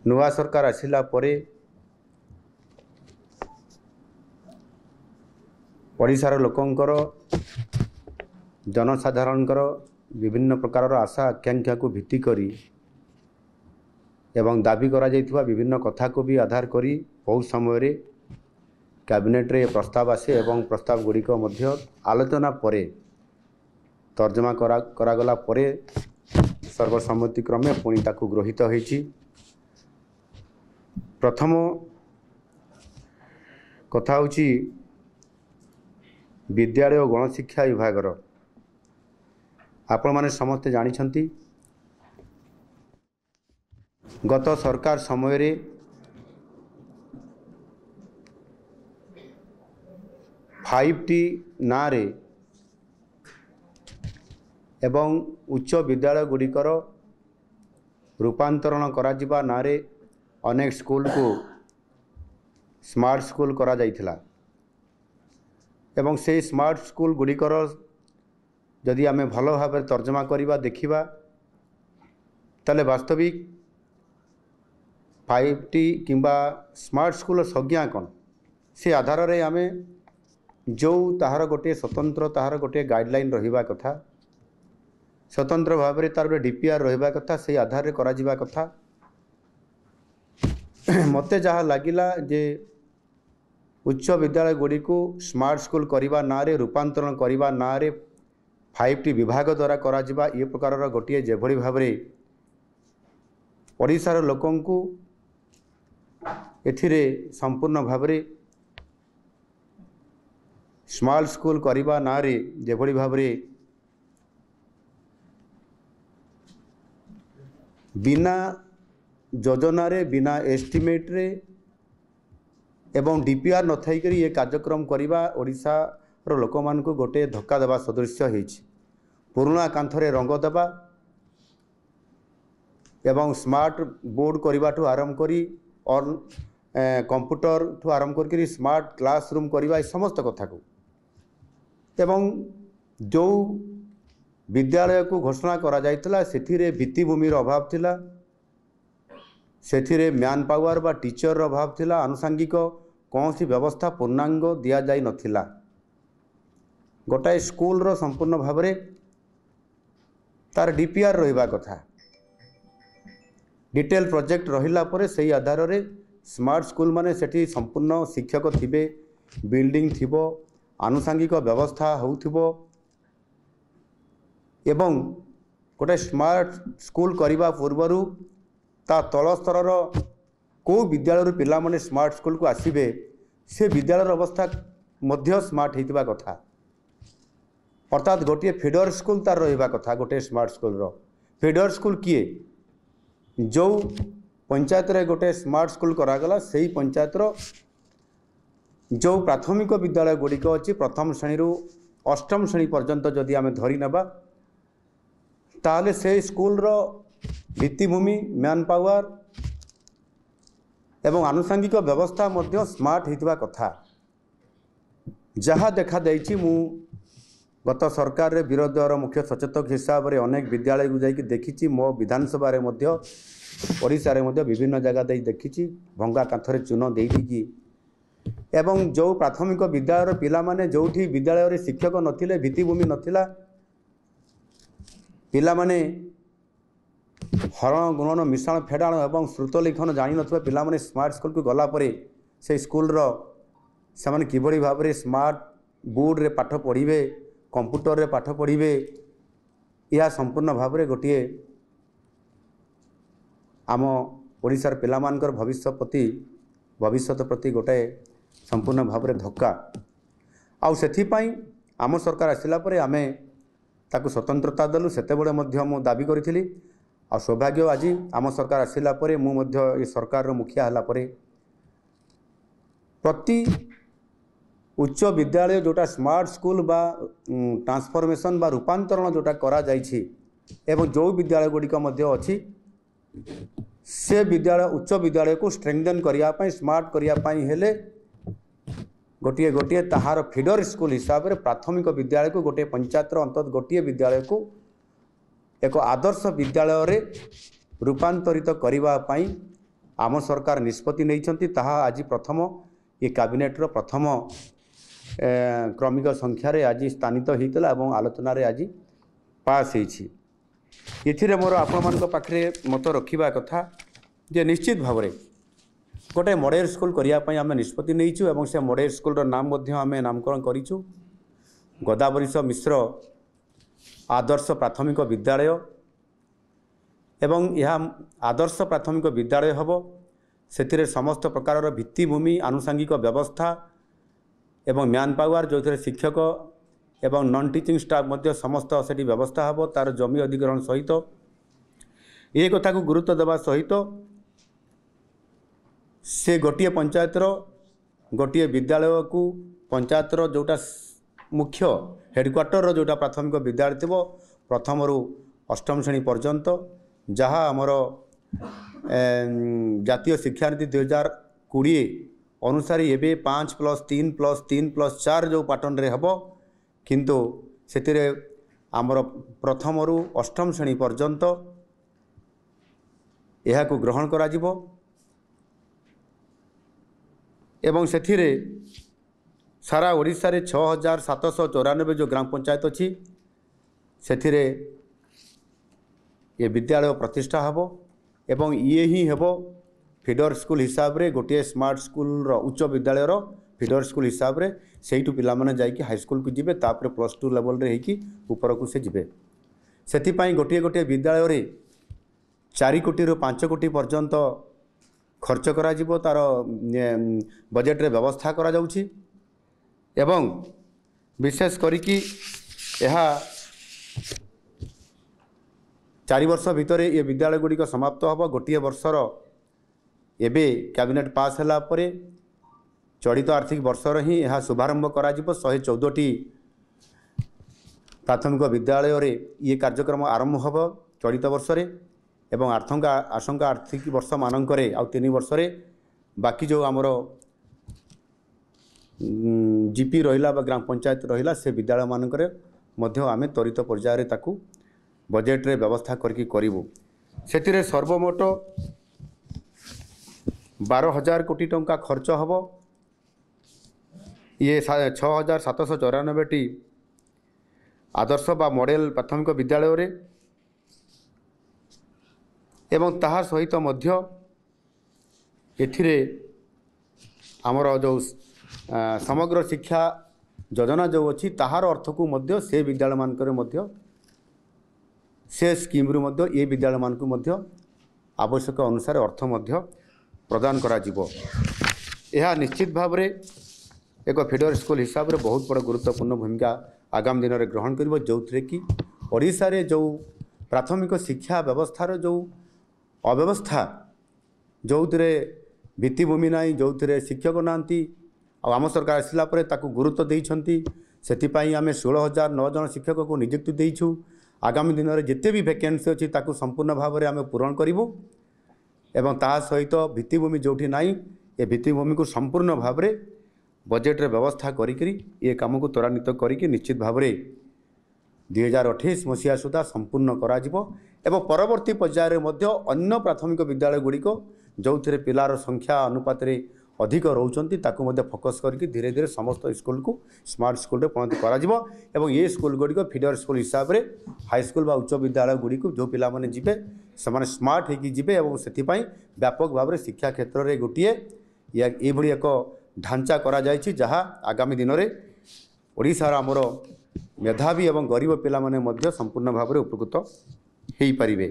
नुआ सरकार आसिला परे ओडिशार लोकंकर जनसाधारणकर विभिन्न प्रकार आशा आकांक्षा को भित्ति करी एवं दाबी करा जाइथिबा विभिन्न कथा को भी आधार करी बहुत समय रे कैबिनेट रे प्रस्ताव आसे एवं प्रस्ताव गुड़िक मध्य आलोचना परे तर्जमा करागला परे सर्वसम्मति क्रमे पुणी ताकू गृहीत होईछि। प्रथम कथा होची विद्यालय और गणशिक्षा विभागर आपण माने समस्ते जानिछंती गत सरकार समय रे 5T ना रे एवं उच्च विद्यालय गुड़िकर रूपांतरण करा जिबा ना रे अनेक स्कूल को स्मार्ट स्कूल करा जाइथिला एवं से स्मार्ट स्कूल गुड़िकर जदि आमे भल भाव तर्जमा करिबा देखिबा ताले वास्तविक 5T किंबा स्मार्ट स्कूल संज्ञा कौन से आधार रे आमे जो ताहार गोटे स्वतंत्र ताहार गोटे गाइडलाइन रहिबा कथा स्वतंत्र भाव में तार DPR रहिबा कथा से आधार रे करा जिबा कथा। मते जहाँ लगिला जे उच्च विद्यालय गुड़ी को स्मार्ट स्कूल करने ना रे रूपांतरण करने ना रे 5T विभाग द्वारा करा जिबा ये प्रकार गोटे जेभली भाव में ओडिशार लोकन को एथिरे संपूर्ण भाव में स्मार्ट स्कूल करने ना रे जेभली भाव में बिना योजना रे बिना एस्टिमेट रे एवं DPR न थाई करी ये कार्यक्रम करवा ओडिशा रो लोक मान को गोटे धक्का देवा सदृश होइछि। पुराना कांथरे रंग देवा एवं स्मार्ट बोर्ड करवा ठू आरंभ करी और कंप्यूटर ठू आरंभ करी स्मार्ट क्लासरूम करवा समस्त कथा को एवं जो विद्यालय को घोषणा करा जाइतला सेथिरे भित्तिभूमि अभाव थिला सेथिरे मैन पावर बा टीचर अभाव थिला आनुषंगिक कौन सी व्यवस्था पूर्णांग दिया जाई नथिला। गोटाए स्कूल रो संपूर्ण भाव में तार DPR रहिबा कथा डिटेल प्रोजेक्ट रहिला परे सही आधार रे स्मार्ट स्कूल माने सेठी संपूर्ण शिक्षक थिबे बिल्डिंग थिबो आनुषंगिक व्यवस्था होउथिबो एवं गोटे स्मार्ट स्कूल करने पूर्वर ता तल स्तर को विद्यालय पिला माने स्मार्ट स्कूल को आसीबे से विद्यालय अवस्था मध्य स्मार्ट होइतिबा कथा अर्थात गोटे फीडर स्कूल तार रहिबा कथा गोटे स्मार्ट स्कूल रो फीडर स्कूल किए जो पंचायत रे गोटे स्मार्ट स्कूल करागला सेही पंचायत रो जो प्राथमिक विद्यालय गुड़िक अच्छी प्रथम श्रेणी रु अष्टम श्रेणी पर्यंत जदि आमे धरी नेबा ताले से स्कूल रो भित्तिभूमि मैन पावर एवं आनुषंगिक व्यवस्था मध्य स्मार्ट होइतिबा कथा जहाँ देखा देइछि मु गत सरकार रे विरोधी मुख्य सचेतक हिसाब रे अनेक विद्यालय को जाइए देखी मो विधानसभा रे मध्य ओडिशा रे मध्य विभिन्न जगह दे देखी भंगा कांथरे चून देइकी एवं जो प्राथमिक विद्यालय पिला माने जोठी विद्यालय रे शिक्षक नथिले भित्तिभूमि नथिला पिला माने हरण गुणन मिश्रण फेडाण एवं श्रुत लिखन जानी नथिबा पिला माने स्मार्ट स्कूल को गला परे से स्कूल रो से माने किबड़ी भाव रे स्मार्ट बोर्ड रे पाठ पढ़िबे कंप्यूटर रे पाठ पढ़िबे या संपूर्ण भाव रे गोटिए आम ओडिशार पिला मानकर भविष्य प्रति गोटे संपूर्ण भाव में धक्का आउ सेथिपाई आम सरकार आसिला परे आमे ताकू स्वतंत्रता देलु सेतेबेले मध्य मु दाबी करिथिली आ सौभाग्य आज आम सरकार आसिला परे मु मध्य ए सरकार रो मुखिया हला परे प्रति उच्च विद्यालय जोटा स्मार्ट स्कूल बा ट्रांसफॉर्मेशन बा रूपांतरण जोटा करा जाइछि एवं जो विद्यालय गुड़िक मध्य अछि से विद्यालय उच्च विद्यालय को स्ट्रेंथन करने स्मार्ट करने हेले गोटे गोटे ताहार फीडर स्कूल हिसाब से प्राथमिक विद्यालय को गोटे पंचायत अंतत गोटे विद्यालय को एक आदर्श विद्यालय रे रूपांतरित करने आम सरकार निष्पत्ति नहीं ताहा आज प्रथम ये कैबिनेटर प्रथम क्रमिक संख्यार आज स्थानित होता और आलोचन आज पास होती मोर आपण पाखे मत रखा कथा जे निश्चित भाव में गोटे मॉडल स्कूल करने आम निष्पत्ति नहीं से मॉडल स्कूल नाम आम नामकरण करूँ गोदावरीश मिश्र आदर्श प्राथमिक विद्यालय एवं यह आदर्श प्राथमिक विद्यालय हम से समस्त प्रकार भित्तिभूमि आनुषंगिक व्यवस्था एवं मैन पावर जो थे शिक्षक एवं नॉन टीचिंग स्टाफ मध्य समस्त से व्यवस्था हम तार जमी अधिग्रहण सहित ये कथा को गुरुत्व देवा सहित से गोटे पंचायतर गोटे विद्यालय को पंचायतर जोटा मुख्य हेडक्वार्टर जोटा प्राथमिक विद्यालय थी प्रथम रु अष्टम श्रेणी पर्यंत जहाँ आमर जातीय शिक्षा नीति 2020 अनुसार एवं 5+3+3+4 जो पैटर्न रे हम किंतु से आमर प्रथम रु अष्टम श्रेणी पर्यंत यह को ग्रहण करा जिवो एवं से सारा ओडिशा रे 6794 जो ग्राम पंचायत अच्छी से ये विद्यालय प्रतिष्ठा हम एवं ये ही हेब फीडर स्कूल हिसाब रे गोटे स्मार्ट स्कूल उच्च विद्यालय फीडर स्कूल हिसाब रे सेठू पिला माने जाइए हाईस्कल को जीवे तापर +2 लेवल रे होइकी ऊपर को से जीवे से गोटे गोटे विद्यालय रे 4 कोटी रु 5 कोटी पर्यंत खर्च करा जिवो तार बजेट रे व्यवस्था करा जाउछि एवं विशेष करिकी यह 4 वर्ष भितर ये विद्यालय गुड़िक समाप्त हम गोटे वर्षर एबे कैबिनेट पास होला परे चलित आर्थिक वर्षर ही यह शुभारंभ करा जिवो 114टी प्राथमिक विद्यालय रे ये कार्यक्रम आरंभ हम चलित वर्ष रे एवं आशंका आर्थिक वर्ष मानकरे आ 3 वर्ष रे बाकी जो आमर जीपी रहिला बा ग्राम पंचायत रहिला से विद्यालय मानकरे मध्य आमे त्वरित पर्याय रे ताकू बजेट रे व्यवस्था करके करिवो सेतिरे सर्वमोट 12,000 कोटी टंका खर्च हम ये 6,794टी आदर्श बा मॉडल प्राथमिक विद्यालय रे एवं ताहा सहित मध्य एथिरे आमर जो समग्र शिक्षा योजना जो अच्छी ताहार अर्थ को मध्य से विद्यालय मानकरे मध्य से स्कीम रु मध्य ये विद्यालय मान को मध्य आवश्यक अनुसार अर्थ मध्य प्रदान करा जिवो यह निश्चित भाव रे एक फीडर स्कूल हिसाब रे बहुत बड़ गुरुत्वपूर्ण भूमिका आगामी दिन में ग्रहण करिवो जो थे कि ओडिशा रे जो प्राथमिक शिक्षा व्यवस्थार जो अव्यवस्था जो थे भित्तिभूमि ना जो थे शिक्षक नांती आम सरकार आसला परे ताकू गुरुत्व देइछंती सेतिपाई आमे 16,009 जन शिक्षक को नियुक्ति देइछु आगामी दिन में जिते भी वैकेंसी अच्छी ताकू संपूर्ण भाव में आम पूरण करूँ एवं ता सहित भित्तिभूमि जोठी नाई ये भित्तिभूमि को संपूर्ण भाव में बजेट रे व्यवस्था करी ये काम को त्वरान्वित करी निश्चित भाव में 2028 मसीहा सुधा संपूर्ण करा जिवो एवं परवर्ती पर्यायर मध्य अन्य प्राथमिक विद्यालय गुड़िक जो थे पिलार संख्या अनुपात रे अधिक रोचंती ताकू मध्य फोकस करके धीरे धीरे समस्त स्कूल को स्मार्ट स्कूल रे परिणत करा जिवो एवं ये स्कूल गुड़िक फीडर स्कूल हिसाब रे हाईस्कूल बा उच्च विद्यालय गुड़िक जो पिला माने जिबे समाने स्मार्ट होगी जिबे एवं सेथिपाई व्यापक भाव में शिक्षा क्षेत्र में गोटे ये भली एक ढांचा करा जायछि जहाँ आगामी दिन में ओडिशार आमर मेधावी एवं गरीब पिला माने मध्य संपूर्ण भाव में उपकृत हो पारिबे।